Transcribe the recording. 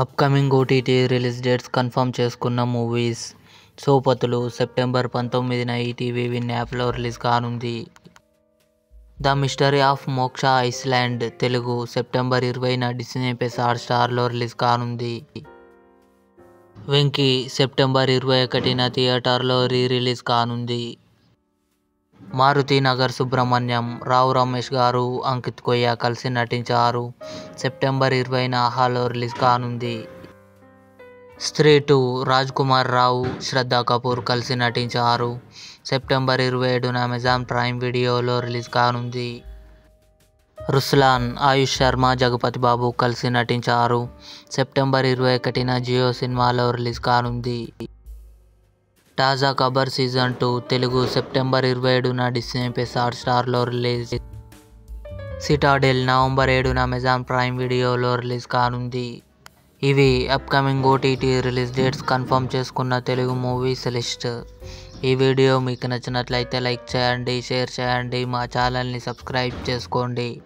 Upcoming OTT release dates confirm చేసుకున్న movies. Sopathulu September 19న ETV win యాప్లో రిలీజ్ కానుంది. The mystery of Moksha island Telugu September 20న డిస్నీ ప్లస్ హాట్‌స్టార్లో రిలీజ్ కానుంది. వెంకీ సెప్టెంబర్ 21న థియేటర్లో రిలీజ్ కానుంది. మారుతి నగర్ సుబ్రహ్మణ్యం, రావు రమేష్ గారు, అంకిత్ కొయ్య కలిసి నటించారు. సెప్టెంబర్ 20న ఆహాలో రిలీజ్ కానుంది. స్త్రీ 2 రాజ్ కుమార్ రావు, శ్రద్ధ కపూర్ కలిసి నటించారు. సెప్టెంబర్ 27న అమెజాన్ ప్రైమ్ వీడియోలో రిలీజ్ కానుంది. రుస్లాన్, ఆయుష్ శర్మ, జగపతి బాబు కలిసి నటించారు. సెప్టెంబర్ 21న జియో సినిమాలో రిలీజ్ కానుంది. తాజా ఖబర్ సీజన్ 2 తెలుగు సెప్టెంబర్ 27న డిస్నీ ప్లస్ హాట్‌స్టార్లో రిలీజ్. సిటాడెల్ నవంబర్ 7న అమెజాన్ ప్రైమ్ వీడియోలో రిలీజ్ కానుంది. ఇవి upcoming OTT release dates confirm చేసుకున్న తెలుగు మూవీస్ లిస్ట్. ఈ వీడియో మీకు నచ్చినట్లయితే లైక్ చేయండి, షేర్ చేయండి, మా ఛానల్ని సబ్స్క్రైబ్ చేసుకోండి.